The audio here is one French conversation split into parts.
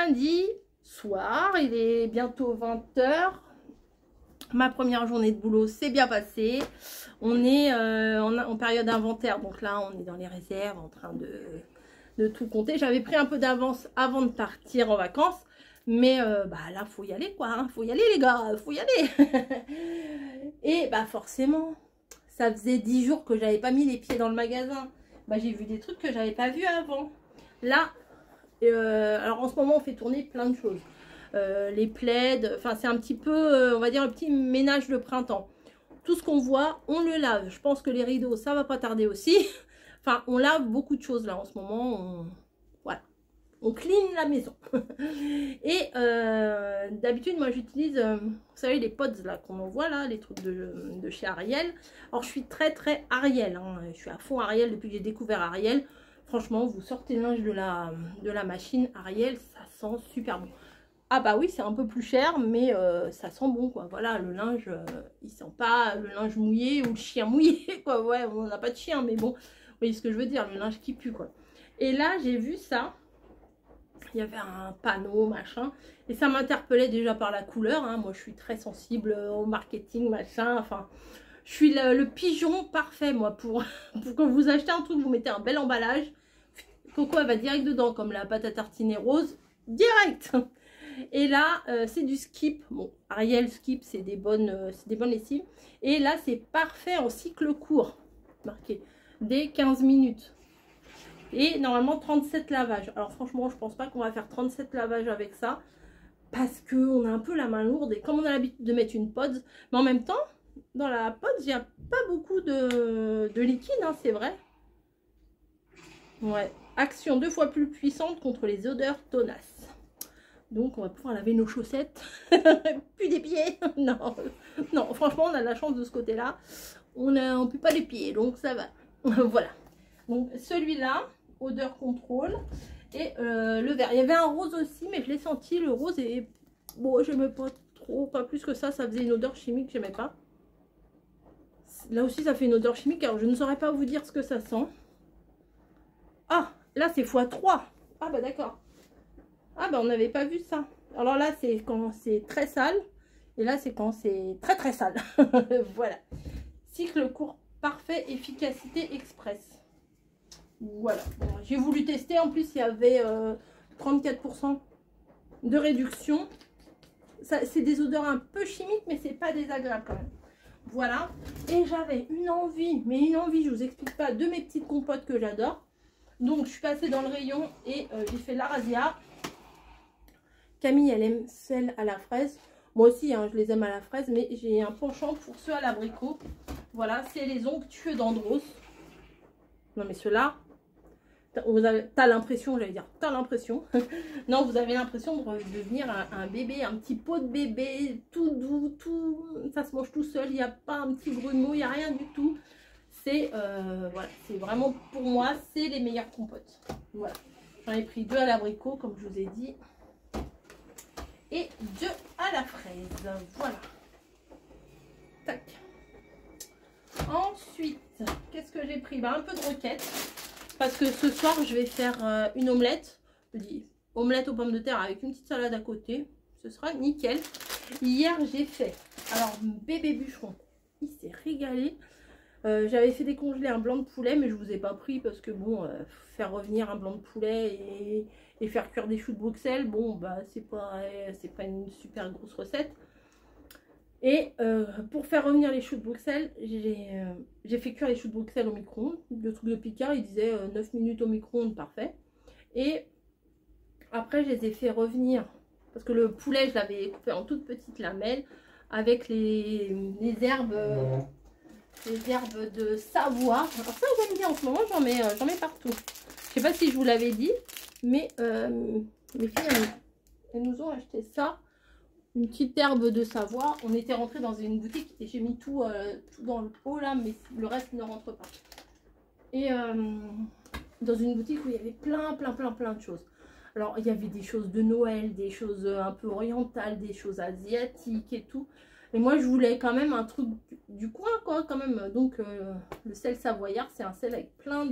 lundi soir, il est bientôt 20 h. Ma première journée de boulot s'est bien passée. On est en période inventaire, donc là on est dans les réserves en train de tout compter. J'avais pris un peu d'avance avant de partir en vacances, mais bah là faut y aller quoi, hein. Faut y aller les gars, faut y aller. Et bah forcément, ça faisait 10 jours que j'avais pas mis les pieds dans le magasin. Bah j'ai vu des trucs que j'avais pas vu avant. Là, alors en ce moment on fait tourner plein de choses. Les plaids, enfin c'est un petit peu, on va dire, un petit ménage de printemps. Tout ce qu'on voit, on le lave. Je pense que les rideaux, ça va pas tarder aussi. Enfin, on lave beaucoup de choses là en ce moment. Voilà, on clean la maison. Et d'habitude, moi j'utilise, vous savez, les pods là qu'on envoie là, les trucs de chez Ariel. Alors je suis très Ariel, hein. Je suis à fond Ariel depuis que j'ai découvert Ariel. Franchement, vous sortez le linge de la machine Ariel, ça sent super bon. Ah bah oui, c'est un peu plus cher, mais ça sent bon, quoi. Voilà, le linge, il sent pas le linge mouillé ou le chien mouillé, quoi. Ouais, on n'a pas de chien, mais bon, vous voyez ce que je veux dire, le linge qui pue, quoi. Et là, j'ai vu ça. Il y avait un panneau, machin, et ça m'interpellait déjà par la couleur, hein. Moi, je suis très sensible au marketing, machin, enfin... Je suis le pigeon parfait, moi, pour que vous achetez un truc, vous mettez un bel emballage. Coco, elle va direct dedans, comme la pâte à tartiner rose, direct. Et là, c'est du Skip. Bon, Ariel Skip, c'est des bonnes lessives. Et là, c'est parfait en cycle court. Marqué. Dès 15 minutes. Et normalement, 37 lavages. Alors franchement, je pense pas qu'on va faire 37 lavages avec ça. Parce qu'on a un peu la main lourde. Et comme on a l'habitude de mettre une pods. Mais en même temps, dans la pods, il n'y a pas beaucoup de liquide, hein, c'est vrai. Ouais. Action 2 fois plus puissante contre les odeurs tenaces. Donc on va pouvoir laver nos chaussettes. Plus des pieds. Non, non, franchement on a de la chance de ce côté là. On ne pue pas les pieds, donc ça va. Voilà. Donc celui-là, odeur contrôle. Et le vert. Il y avait un rose aussi, mais je l'ai senti. Le rose est... Bon, j'aimais pas trop, pas plus que ça. Ça faisait une odeur chimique, j'aimais pas. Là aussi ça fait une odeur chimique. Alors je ne saurais pas vous dire ce que ça sent. Ah, là c'est x3. Ah bah d'accord. Ah bah on n'avait pas vu ça. Alors là c'est quand c'est très sale. Et là c'est quand c'est très sale. Voilà. Cycle court parfait, efficacité express. Voilà. Bon, j'ai voulu tester. En plus il y avait 34% de réduction. C'est des odeurs un peu chimiques, mais c'est pas désagréable quand même. Voilà. Et j'avais une envie, mais une envie, je vous explique pas, de mes petites compotes que j'adore. Donc je suis passée dans le rayon et j'ai fait la razzia. Camille, elle aime celle à la fraise. Moi aussi, hein, je les aime à la fraise, mais j'ai un penchant pour ceux à l'abricot. Voilà, c'est les onctueux d'Andros. Non, mais ceux-là, t'as l'impression, j'allais dire, t'as l'impression. Non, vous avez l'impression de devenir un bébé, un petit pot de bébé, tout doux, tout... Ça se mange tout seul, il n'y a pas un petit grumeau, il n'y a rien du tout. C'est voilà, c'est vraiment, pour moi, c'est les meilleures compotes. Voilà, j'en ai pris 2 à l'abricot, comme je vous ai dit. Et 2 à la fraise. Voilà. Tac. Ensuite, qu'est-ce que j'ai pris? Un peu de roquette. Parce que ce soir, je vais faire une omelette. Je dis omelette aux pommes de terre avec une petite salade à côté. Ce sera nickel. Hier, j'ai fait, alors, bébé bûcheron. Il s'est régalé. J'avais fait décongeler un blanc de poulet, mais je vous ai pas pris parce que bon, faire revenir un blanc de poulet et faire cuire des choux de Bruxelles, bon bah c'est pas une super grosse recette. Et pour faire revenir les choux de Bruxelles, j'ai fait cuire les choux de Bruxelles au micro-ondes. Le truc de Picard, il disait 9 minutes au micro-ondes, parfait. Et après, je les ai fait revenir, parce que le poulet, je l'avais coupé en toutes petites lamelles, avec les herbes... les herbes de Savoie. Alors ça j'aime bien en ce moment, j'en mets partout. Je sais pas si je vous l'avais dit, mais mes filles elles nous ont acheté ça. Une petite herbe de Savoie. On était rentré dans une boutique et j'ai mis tout dans le pot là, mais le reste ne rentre pas. Et dans une boutique où il y avait plein de choses. Alors il y avait des choses de Noël, des choses un peu orientales, des choses asiatiques et tout. Et moi, je voulais quand même un truc du coin, quoi, quand même. Donc, le sel savoyard, c'est un sel avec plein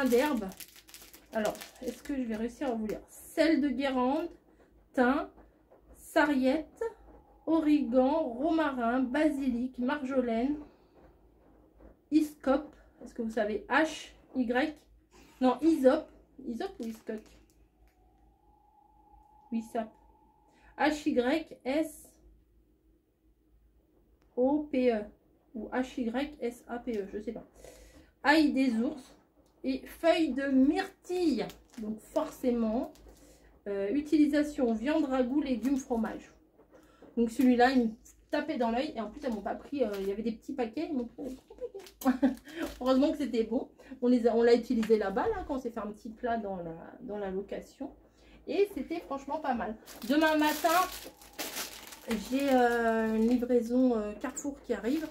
d'herbes. Alors, est-ce que je vais réussir à vous lire? Sel de Guérande, thym, sarriette, origan, romarin, basilic, marjolaine, iscope. Est-ce que vous savez? H-Y. Non, isope. Isope ou iscope? Isop. H-Y-S-O-P-E. Ou H-Y-S-A-P-E. Je sais pas. Ail des ours. Et feuilles de myrtille. Donc forcément, utilisation viande, ragoût, légumes, fromage. Donc celui-là, il me tapait dans l'œil. Et en plus, elles m'ont pas pris. Il y avait des petits paquets. Ils m'ont pris des gros paquets. Heureusement que c'était bon. On l'a utilisé là-bas, là, quand on s'est fait un petit plat dans la location. Et c'était franchement pas mal. Demain matin, j'ai une livraison Carrefour qui arrive.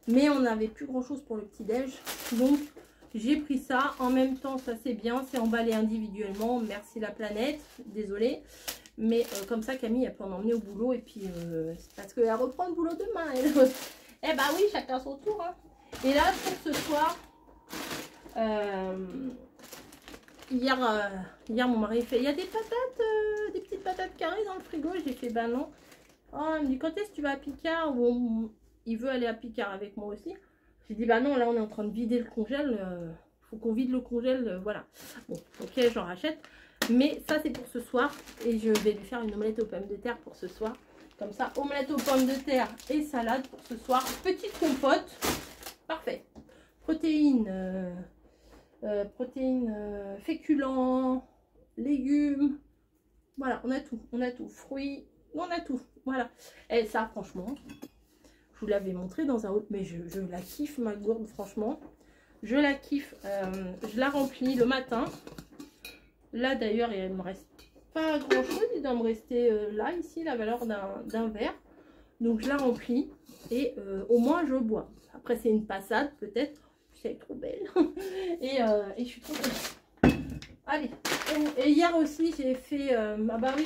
Mais on n'avait plus grand-chose pour le petit-déj. Donc, j'ai pris ça. En même temps, ça c'est bien. C'est emballé individuellement. Merci la planète. Désolée. Mais comme ça, Camille, elle peut en emmener au boulot. Et puis, c'est parce qu'elle reprend le boulot demain. Eh bah oui, chacun son tour. Hein. Et là, pour ce soir, hier, mon mari fait, il y a des patates, des petites patates carrées dans le frigo. J'ai fait, bah non. Oh, il me dit, quand est-ce que tu vas à Picard? Il veut aller à Picard avec moi aussi. J'ai dit, bah non, là, on est en train de vider le congèle. Faut qu'on vide le congèle, voilà. Bon, ok, j'en rachète. Mais ça, c'est pour ce soir. Et je vais lui faire une omelette aux pommes de terre pour ce soir. Comme ça, omelette aux pommes de terre et salade pour ce soir. Petite compote. Parfait. Protéines, féculents, légumes. Voilà, on a tout. On a tout. Fruits, on a tout. Voilà. Et ça, franchement, je vous l'avais montré dans un autre. Mais je la kiffe, ma gourde, franchement. Je la kiffe. Je la remplis le matin. Là, d'ailleurs, il ne me reste pas grand-chose. Il doit me rester là, ici, la valeur d'un verre. Donc, je la remplis. Et au moins, je bois. Après, c'est une passade, peut-être. Elle est trop belle. et je suis trop contente. Allez. Et hier aussi, j'ai fait... bah oui.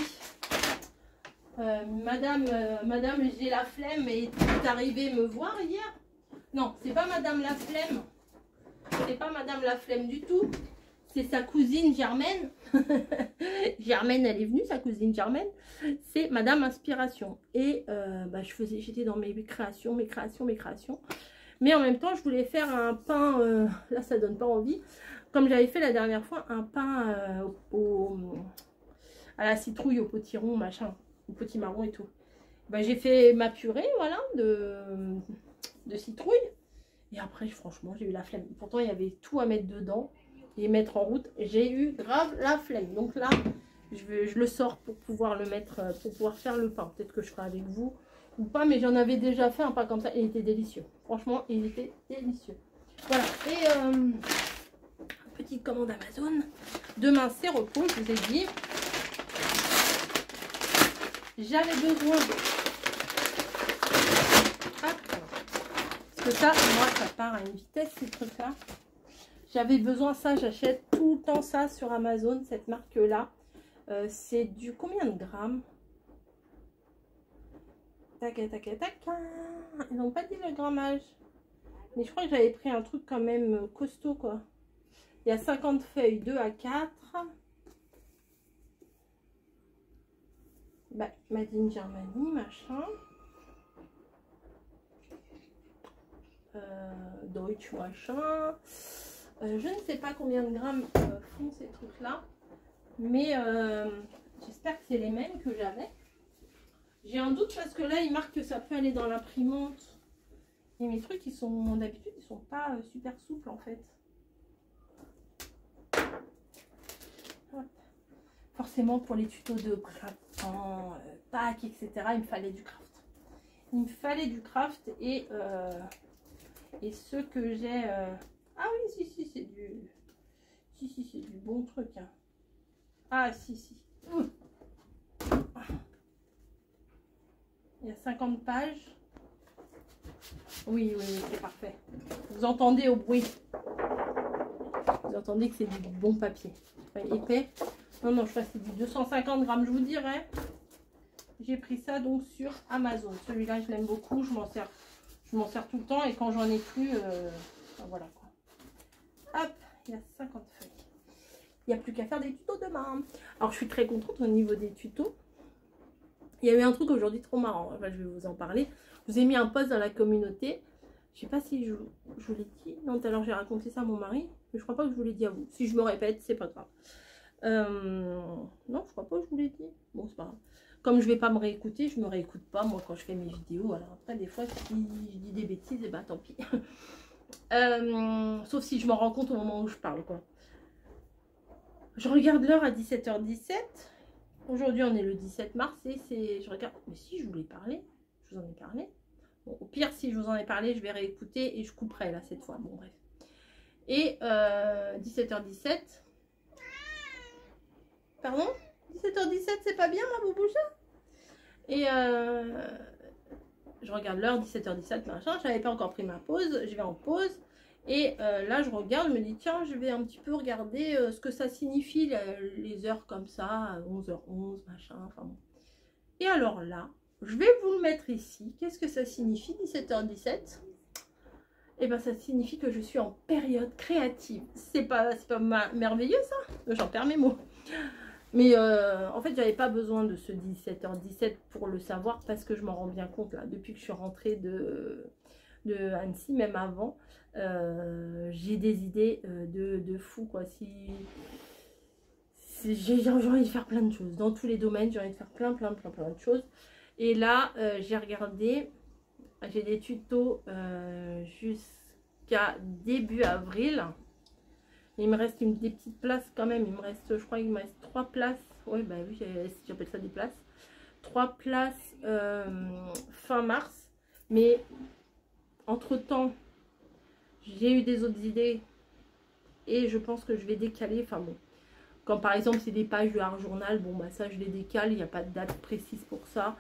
Madame, j'ai la flemme et est arrivée me voir hier. Non, c'est pas Madame la flemme. C'est pas Madame la flemme du tout. C'est sa cousine Germaine. Germaine, elle est venue, sa cousine Germaine. C'est Madame Inspiration. Et bah, j'étais dans mes créations. Mais en même temps, je voulais faire un pain. Là, ça donne pas envie. Comme j'avais fait la dernière fois, un pain à la citrouille, au potiron, machin. Au potimarron et tout. Bah, j'ai fait ma purée, voilà, de citrouille. Et après, franchement, j'ai eu la flemme. Pourtant, il y avait tout à mettre dedans et mettre en route. J'ai eu grave la flemme. Donc là, je le sors pour pouvoir le mettre, pour pouvoir faire le pain. Peut-être que je ferai avec vous ou pas, mais j'en avais déjà fait un pain comme ça. Et il était délicieux. Franchement, il était délicieux. Voilà. Et petite commande Amazon. Demain, c'est repos, je vous ai dit. J'avais besoin de... Parce que ça, moi, ça part à une vitesse, ces trucs-là. J'avais besoin ça, j'achète tout le temps ça sur Amazon, cette marque-là. C'est du combien de grammes? Tac, tac, tac. Ils n'ont pas dit le grammage. Mais je crois que j'avais pris un truc quand même costaud, quoi. Il y a 50 feuilles, 2 à 4. Bah, Made in Germany, machin. Deutsch, machin. Je ne sais pas combien de grammes font ces trucs-là. Mais j'espère que c'est les mêmes que j'avais. J'ai un doute parce que là, il marque que ça peut aller dans l'imprimante. Et mes trucs, ils sont d'habitude, ils sont pas super souples en fait. Hop. Forcément, pour les tutos de printemps, Pâques, etc., il me fallait du craft. Il me fallait du craft et ceux que j'ai... Ah oui, si, c'est du... Si, c'est du bon truc. Hein. Ah, si. Il y a 50 pages. Oui, c'est parfait. Vous entendez au bruit. Vous entendez que c'est du bon papier. Enfin, épais. Non, je crois que c'est du 250 grammes, je vous dirais. J'ai pris ça donc sur Amazon. Celui-là, je l'aime beaucoup. Je m'en sers tout le temps. Et quand j'en ai plus, voilà quoi. Hop, il y a 50 feuilles. Il n'y a plus qu'à faire des tutos demain. Alors, je suis très contente au niveau des tutos. Il y a eu un truc aujourd'hui trop marrant. Enfin, je vais vous en parler. Je vous ai mis un post dans la communauté. Je sais pas si je vous l'ai dit. Non, tout à l'heure, j'ai raconté ça à mon mari. Mais je crois pas que je vous l'ai dit à vous. Si je me répète, c'est pas grave. Non, je crois pas que je vous l'ai dit. Bon, c'est pas grave. Comme je vais pas me réécouter, je me réécoute pas, moi, quand je fais mes vidéos. Alors après, des fois, si je dis des bêtises, et bah tant pis. Sauf si je m'en rends compte au moment où je parle, quoi. Je regarde l'heure à 17h17. Aujourd'hui, on est le 17 mars et c'est... Je regarde... Mais si, je voulais parler. Je vous en ai parlé. Bon, au pire, si je vous en ai parlé, je vais réécouter et je couperai, là, cette fois. Bon, bref. Et 17h17. Pardon? 17h17, c'est pas bien, ma bouboucha? Et je regarde l'heure, 17h17, machin. J'avais pas encore pris ma pause. Je vais en pause. Et là, je regarde, je me dis, tiens, je vais un petit peu regarder ce que ça signifie, les heures comme ça, 11h11, machin, enfin bon. Et alors là, je vais vous le mettre ici. Qu'est-ce que ça signifie, 17h17? Eh bien, ça signifie que je suis en période créative. C'est pas merveilleux, ça? J'en perds mes mots. Mais en fait, j'avais pas besoin de ce 17h17 pour le savoir, parce que je m'en rends bien compte, là, depuis que je suis rentrée de Annecy, même avant. J'ai des idées de fou, quoi. J'ai envie de faire plein de choses dans tous les domaines, j'ai envie de faire plein de choses. Et là, j'ai regardé, j'ai des tutos jusqu'à début avril. Il me reste des petites places quand même. Il me reste, je crois qu'il me reste 3 places. Oui, bah oui, j'appelle ça des places. 3 places fin mars. Mais entre temps, j'ai eu des autres idées et je pense que je vais décaler. Enfin bon, quand par exemple c'est des pages de Art Journal, bon bah ça je les décale, il n'y a pas de date précise pour ça.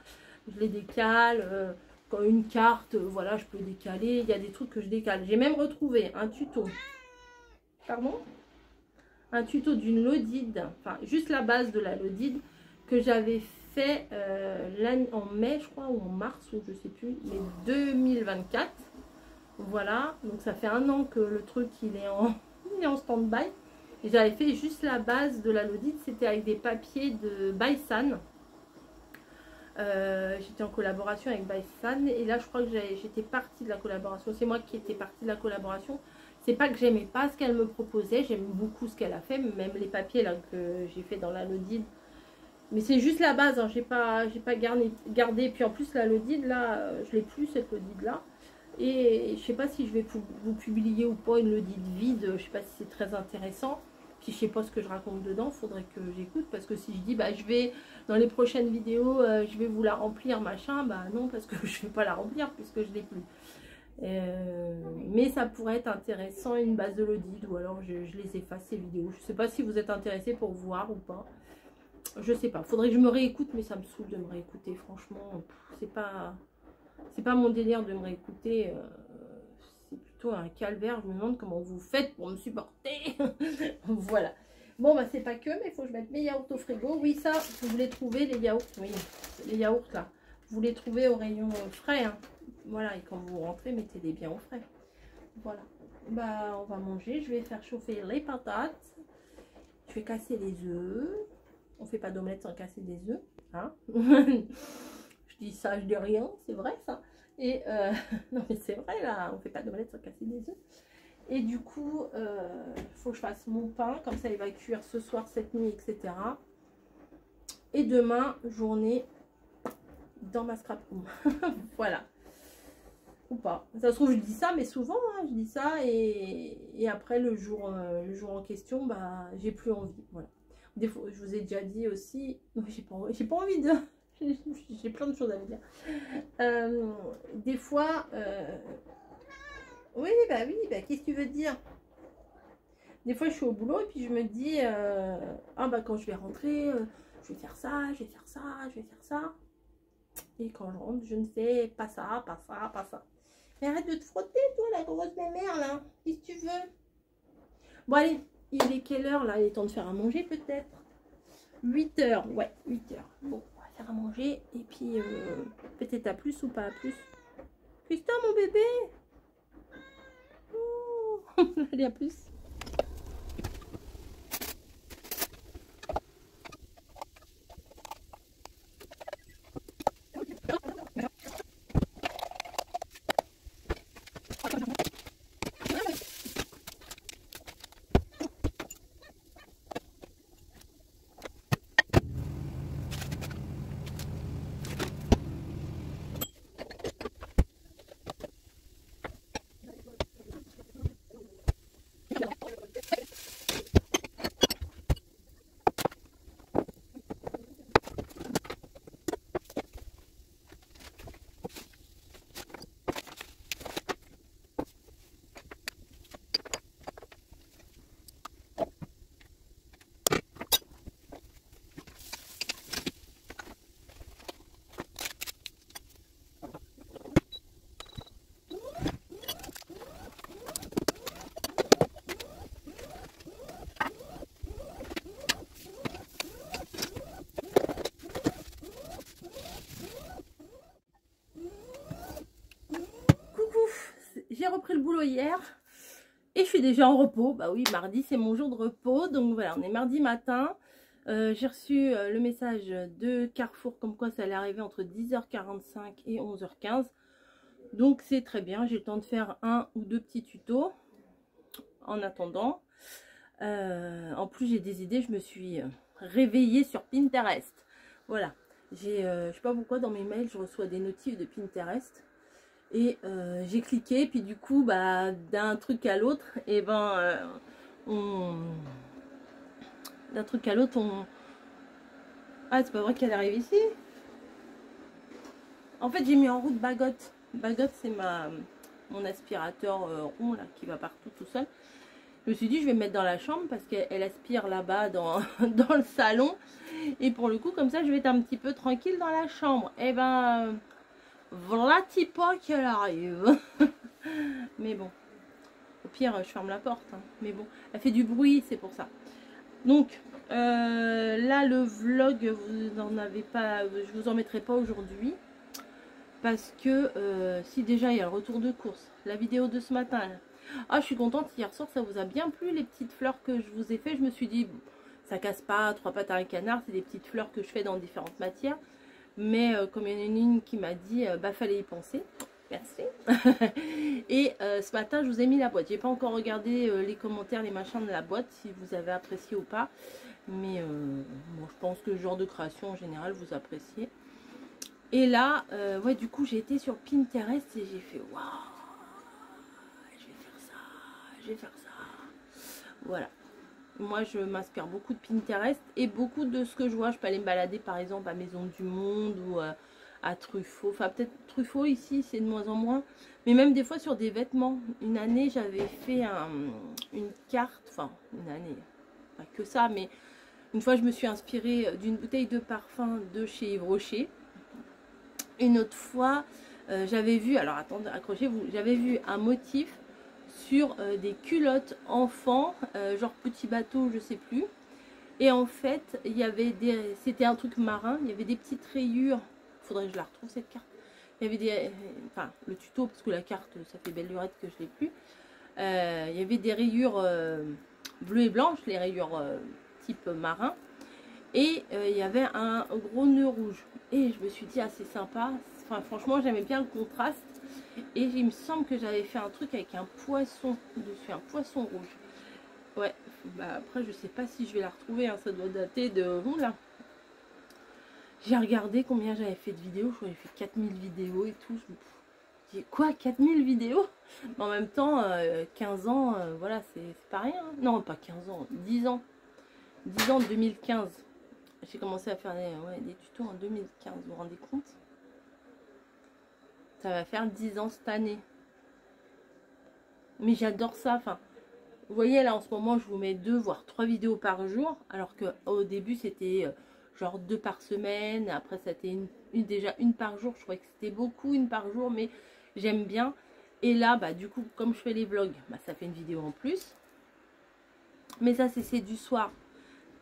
Je les décale. Quand une carte, voilà, je peux décaler. Il y a des trucs que je décale. J'ai même retrouvé un tuto. Pardon? Un tuto d'une Lodide, enfin juste la base de la Lodide que j'avais fait en mai, je crois, ou en mars, ou je sais plus, mais 2024. Voilà, donc ça fait 1 an que le truc il est en stand-by. Et j'avais fait juste la base de la Lodide, c'était avec des papiers de Baisan. J'étais en collaboration avec Baisan et là je crois que j'étais partie de la collaboration. C'est moi qui étais partie de la collaboration. C'est pas que j'aimais pas ce qu'elle me proposait, j'aime beaucoup ce qu'elle a fait, même les papiers là que j'ai fait dans la Lodide. Mais c'est juste la base, hein. J'ai pas gardé. Puis en plus la Lodide là, je l'ai plus cette Lodide là. Et je sais pas si je vais vous publier ou pas une Lodide vide, je sais pas si c'est très intéressant. Puis je sais pas ce que je raconte dedans, faudrait que j'écoute, parce que si je dis bah je vais dans les prochaines vidéos, je vais vous la remplir machin, bah non, parce que je vais pas la remplir puisque je l'ai plus. Mais ça pourrait être intéressant, une base de Lodide, ou alors je les efface ces vidéos. Je sais pas si vous êtes intéressé pour voir ou pas. Je sais pas, faudrait que je me réécoute, mais ça me saoule de me réécouter, franchement. C'est pas mon délire de me réécouter. C'est plutôt un calvaire. Je me demande comment vous faites pour me supporter. Voilà. Bon, bah c'est pas que, mais il faut que je mette mes yaourts au frigo. Oui, ça, vous les trouvez, les yaourts. Oui, les yaourts là. Vous les trouvez au rayon frais. Hein. Voilà, et quand vous rentrez, mettez-les bien au frais. Voilà. Bah, on va manger. Je vais faire chauffer les patates. Je vais casser les œufs. On fait pas d'omelette sans casser des œufs. Hein. Je dis ça, je dis rien. C'est vrai ça. Et non, mais c'est vrai là. On fait pas d'omelette sans casser des œufs. Et du coup, faut que je fasse mon pain. Comme ça, il va cuire ce soir, cette nuit, etc. Et demain, journée dans ma scrap room. Voilà. Ou pas. Ça se trouve, je dis ça, mais souvent, hein, je dis ça. Et après, le jour en question, bah, j'ai plus envie. Voilà. Des fois, je vous ai déjà dit aussi, j'ai pas envie de... J'ai plein de choses à vous dire. Des fois... Oui, bah, qu'est-ce que tu veux dire? Des fois, je suis au boulot et puis je me dis, ah bah quand je vais rentrer, je vais faire ça, je vais faire ça, je vais faire ça. Et quand je rentre, je ne fais pas ça, pas ça, pas ça. Mais arrête de te frotter, toi, la grosse mémère, là. Qu'est-ce que tu veux? Bon, allez, il est quelle heure, là? Il est temps de faire à manger, peut-être 8 h, ouais, 8 h. Bon, on va faire à manger. Et puis, peut-être à plus ou pas à plus. Christophe, mon bébé. Oh. Allez, à plus. boulot hier. Et je suis déjà en repos. Bah oui, mardi, c'est mon jour de repos. Donc voilà, on est mardi matin. J'ai reçu le message de Carrefour comme quoi ça allait arriver entre 10h45 et 11h15. Donc c'est très bien. J'ai le temps de faire un ou deux petits tutos en attendant. En plus, j'ai des idées. Je me suis réveillée sur Pinterest. Voilà. Je sais pas pourquoi dans mes mails, je reçois des notifs de Pinterest. Et j'ai cliqué, puis du coup, bah, d'un truc à l'autre, et ben, d'un truc à l'autre, Ah, c'est pas vrai qu'elle arrive ici. En fait, j'ai mis en route Bagot. Bagot, c'est mon aspirateur rond, là, qui va partout tout seul. Je me suis dit, je vais me mettre dans la chambre, parce qu'elle aspire là-bas dans le salon. Et pour le coup, comme ça, je vais être un petit peu tranquille dans la chambre. Et ben... voilà pas qu'elle arrive. Mais bon, au pire je ferme la porte, hein. Mais bon, elle fait du bruit, c'est pour ça. Donc là le vlog, vous n'en avez pas, je vous en mettrai pas aujourd'hui parce que si déjà il y a le retour de course, la vidéo de ce matin là. Ah, je suis contente, hier soir ça vous a bien plu les petites fleurs que je vous ai fait. Je me suis dit bon, ça casse pas, 3 pattes à un canard, c'est des petites fleurs que je fais dans différentes matières. Mais comme il y en a une qui m'a dit, bah fallait y penser. Merci. Et ce matin, je vous ai mis la boîte. J'ai pas encore regardé les commentaires, les machins de la boîte, si vous avez apprécié ou pas. Mais bon, je pense que ce genre de création, en général, vous appréciez. Et là, ouais, du coup, j'ai été sur Pinterest et j'ai fait, waouh, je vais faire ça, je vais faire ça. Voilà. Moi, je m'inspire beaucoup de Pinterest et beaucoup de ce que je vois. Je peux aller me balader, par exemple, à Maison du Monde ou à Truffaut. Enfin, peut-être Truffaut ici, c'est de moins en moins. Mais même des fois sur des vêtements. Une année, j'avais fait une carte. Enfin, une année, pas que ça. Mais une fois, je me suis inspirée d'une bouteille de parfum de chez Yves Rocher. Une autre fois, j'avais vu, alors attendez, accrochez-vous, j'avais vu un motif sur des culottes enfants, genre petit bateau, je sais plus. Et en fait, il y avait c'était un truc marin, il y avait des petites rayures. Faudrait que je la retrouve cette carte. Il y avait enfin le tuto parce que la carte, ça fait belle lurette que je l'ai plus. Il y avait des rayures bleues et blanches, les rayures type marin. Et il y avait un gros nœud rouge. Et je me suis dit, ah c'est sympa. Enfin, franchement, j'aimais bien le contraste. Et il me semble que j'avais fait un truc avec un poisson dessus, un poisson rouge. Ouais, bah après je sais pas si je vais la retrouver, hein, ça doit dater de... Oula. J'ai regardé combien j'avais fait de vidéos, je crois que j'ai fait 4000 vidéos et tout. Je me dis, quoi, 4000 vidéos? Mais en même temps, 15 ans, voilà, c'est pas rien. Hein. Non, pas 15 ans, 10 ans. 10 ans, 2015. J'ai commencé à faire des tutos en 2015, vous vous rendez compte? Ça va faire 10 ans cette année. Mais j'adore ça, enfin... Vous voyez là en ce moment je vous mets 2 voire 3 vidéos par jour. Alors qu'au début c'était genre 2 par semaine. Après c'était déjà une par jour. Je croyais que c'était beaucoup, une par jour. Mais j'aime bien. Et là bah du coup comme je fais les vlogs, bah, ça fait une vidéo en plus. Mais ça c'est du soir.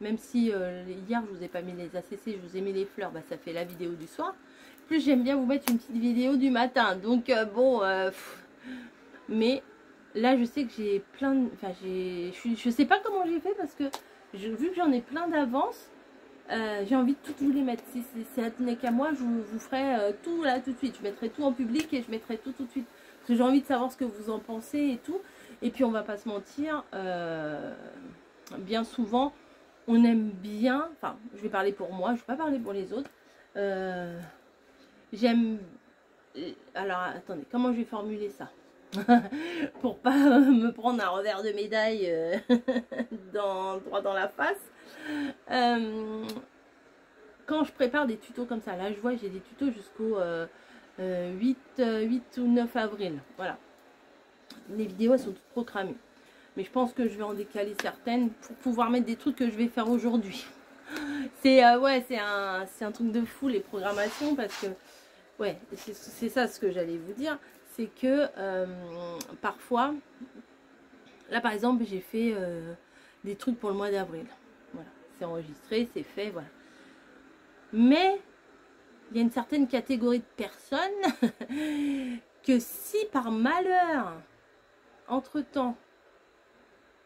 Même si hier je vous ai pas mis les ACC, je vous ai mis les fleurs. Bah ça fait la vidéo du soir. Plus j'aime bien vous mettre une petite vidéo du matin. Donc bon... mais... Là, je sais que j'ai plein de... Enfin, je sais pas comment j'ai fait parce que vu que j'en ai plein d'avance, j'ai envie de toutes vous les mettre. Si ça tenait qu'à moi, je vous ferai tout là tout de suite. Je mettrai tout en public et je mettrai tout de suite. Parce que j'ai envie de savoir ce que vous en pensez et tout. Et puis, on va pas se mentir, bien souvent, on aime bien... Enfin, je vais parler pour moi, je vais pas parler pour les autres. J'aime... Alors, attendez, comment je vais formuler ça pour pas me prendre un revers de médaille droit dans la face. Quand je prépare des tutos comme ça, là je vois j'ai des tutos jusqu'au 8 ou 9 avril. Voilà. Les vidéos elles sont toutes programmées. Mais je pense que je vais en décaler certaines pour pouvoir mettre des trucs que je vais faire aujourd'hui. C'est ouais, c'est un truc de fou les programmations parce que ouais, c'est ça ce que j'allais vous dire. C'est que parfois, là par exemple, j'ai fait des trucs pour le mois d'avril. Voilà, c'est enregistré, c'est fait, voilà. Mais il y a une certaine catégorie de personnes que si par malheur, entre-temps,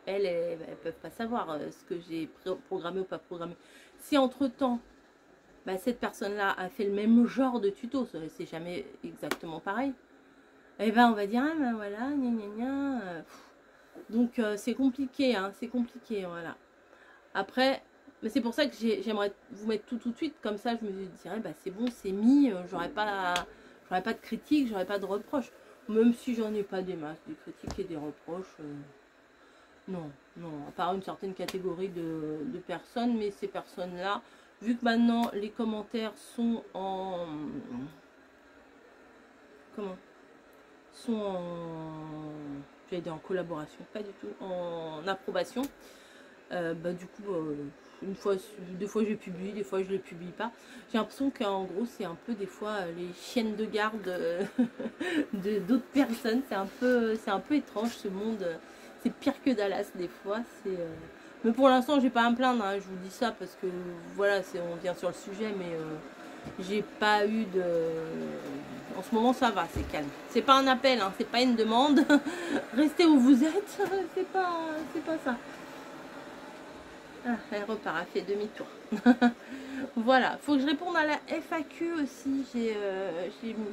elles peuvent pas savoir ce que j'ai programmé ou pas programmé. Si entre-temps, bah, cette personne-là a fait le même genre de tuto, c'est jamais exactement pareil, et ben on va dire, ah ben voilà, gna gna gna. Donc c'est compliqué, hein, c'est compliqué, voilà. Après, mais c'est pour ça que j'aimerais vous mettre tout de suite, comme ça je me dirais, bah c'est bon, c'est mis, j'aurais pas de critiques, j'aurais pas de reproches. Même si j'en ai pas des masses, des critiques et des reproches. Non, non, à part une certaine catégorie de personnes, mais ces personnes-là, vu que maintenant les commentaires sont en... Comment? Sont en... J'allais dire en collaboration, pas du tout, en approbation. Bah du coup, des fois je publie, des fois je les publie pas. J'ai l'impression qu'en gros c'est un peu des fois les chiennes de garde d'autres personnes. C'est un peu étrange ce monde. C'est pire que Dallas des fois. Mais pour l'instant j'ai pas à me plaindre. Hein, je vous dis ça parce que voilà, on vient sur le sujet, mais j'ai pas eu de... En ce moment ça va, c'est calme. C'est pas un appel, hein, c'est pas une demande. Restez où vous êtes, c'est pas ça. Ah, elle repart, elle fait demi-tour. Voilà, faut que je réponde à la FAQ aussi. J'ai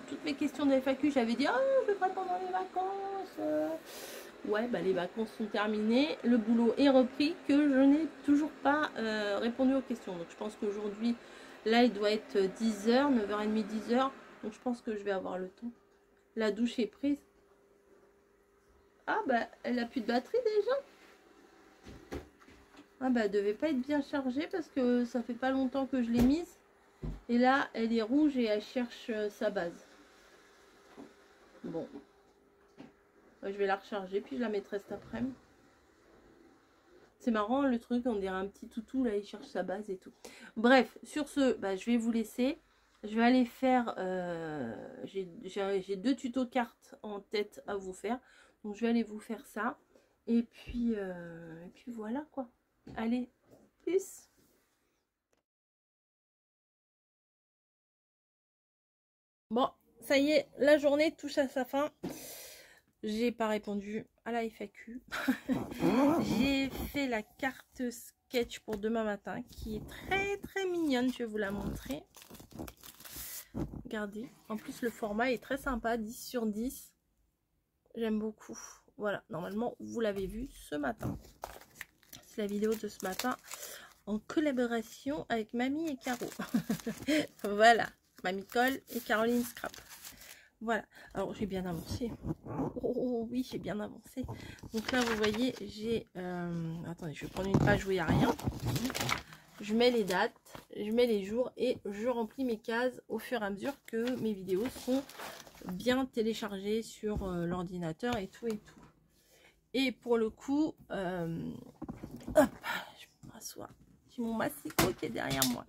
toutes mes questions de FAQ. J'avais dit, oh, je vais pas pendant les vacances. Ouais, bah les vacances sont terminées. Le boulot est repris, que je n'ai toujours pas répondu aux questions. Donc je pense qu'aujourd'hui, là, il doit être 10h, 9h30, 10h. Donc je pense que je vais avoir le temps. La douche est prise. Ah, bah, elle a plus de batterie déjà. Ah bah elle devait pas être bien chargée parce que ça fait pas longtemps que je l'ai mise. Et là, elle est rouge et elle cherche sa base. Bon. Je vais la recharger puis je la mettrai cet après-midi. C'est marrant le truc, on dirait un petit toutou, là il cherche sa base et tout. Bref, sur ce, bah, je vais vous laisser. Je vais aller faire... j'ai 2 tutos cartes en tête à vous faire. Donc je vais aller vous faire ça. Et puis voilà quoi. Allez, plus. Bon, ça y est, la journée touche à sa fin. J'ai pas répondu à la FAQ. J'ai fait la carte sketch pour demain matin qui est très très mignonne. Je vais vous la montrer. Regardez. En plus, le format est très sympa. 10/10. J'aime beaucoup. Voilà. Normalement, vous l'avez vu ce matin. C'est la vidéo de ce matin en collaboration avec Mamie et Caro. Voilà. Mamie Cole et Caroline Scrap. Voilà, alors j'ai bien avancé. Oh oui, j'ai bien avancé. Donc là, vous voyez, j'ai... attendez, je vais prendre une page où il n'y a rien. Je mets les dates, je mets les jours et je remplis mes cases au fur et à mesure que mes vidéos sont bien téléchargées sur l'ordinateur et tout et tout. Et pour le coup, hop, je m'assois. J'ai mon massicot qui est derrière moi.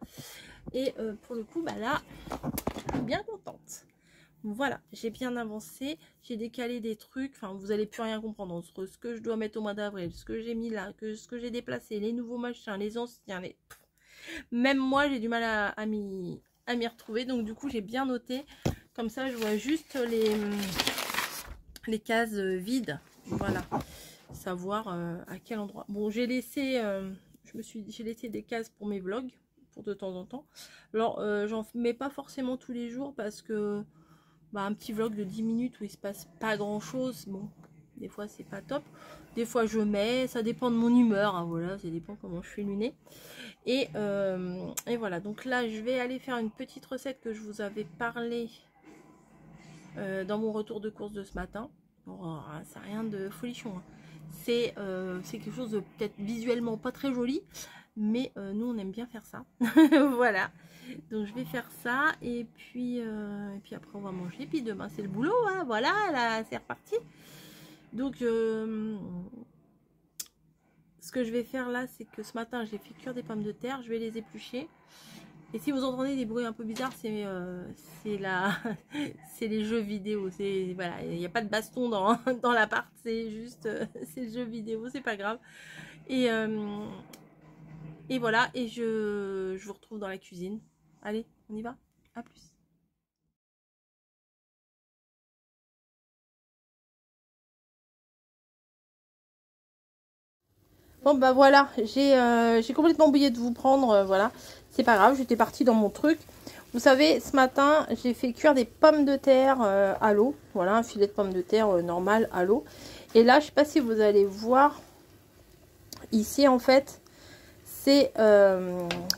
Et pour le coup, bah là, je suis bien contente. Voilà, j'ai bien avancé, j'ai décalé des trucs, enfin vous allez plus rien comprendre entre ce que je dois mettre au mois d'avril, ce que j'ai mis là, ce que j'ai déplacé, les nouveaux machins, les anciens, même moi j'ai du mal à m'y retrouver, donc du coup j'ai bien noté, comme ça je vois juste les cases vides, voilà, savoir à quel endroit. Bon, j'ai laissé, j'ai laissé des cases pour mes vlogs, pour de temps en temps, alors j'en mets pas forcément tous les jours parce que bah, un petit vlog de 10 minutes où il se passe pas grand chose, bon, des fois c'est pas top, des fois je mets, ça dépend de mon humeur, hein, voilà, ça dépend comment je suis lunée, et voilà, donc là je vais aller faire une petite recette que je vous avais parlé dans mon retour de course de ce matin. Bon, c'est rien de folichon, hein. C'est quelque chose de peut-être visuellement pas très joli, mais nous on aime bien faire ça. Voilà, donc je vais faire ça et puis après on va manger, puis demain c'est le boulot, hein. Voilà, là c'est reparti. Donc ce que je vais faire là, c'est que ce matin j'ai fait cuire des pommes de terre, je vais les éplucher. Et si vous entendez des bruits un peu bizarres, c'est c'est les jeux vidéo. Voilà, il n'y a pas de baston dans l'appart, c'est juste c'est le jeu vidéo, c'est pas grave. Et voilà, et je vous retrouve dans la cuisine. Allez, on y va. À plus. Bon bah voilà, j'ai complètement oublié de vous prendre, voilà. C'est pas grave, j'étais partie dans mon truc. Vous savez, ce matin, j'ai fait cuire des pommes de terre à l'eau. Voilà, un filet de pommes de terre normal à l'eau. Et là, je sais pas si vous allez voir, ici en fait, c'est,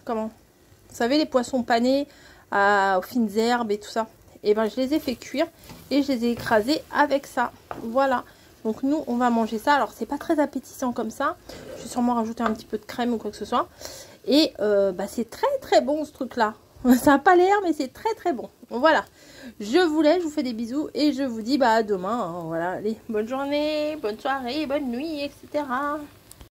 comment? Vous savez, les poissons panés aux fines herbes et tout ça. Et ben, je les ai fait cuire et je les ai écrasés avec ça. Voilà. Donc nous, on va manger ça. Alors, c'est pas très appétissant comme ça. Je vais sûrement rajouter un petit peu de crème ou quoi que ce soit. Et bah, c'est très très bon ce truc-là. Ça n'a pas l'air, mais c'est très très bon. Voilà. Je vous laisse, je vous fais des bisous et je vous dis bah, à demain. Hein, voilà. Allez, bonne journée, bonne soirée, bonne nuit, etc.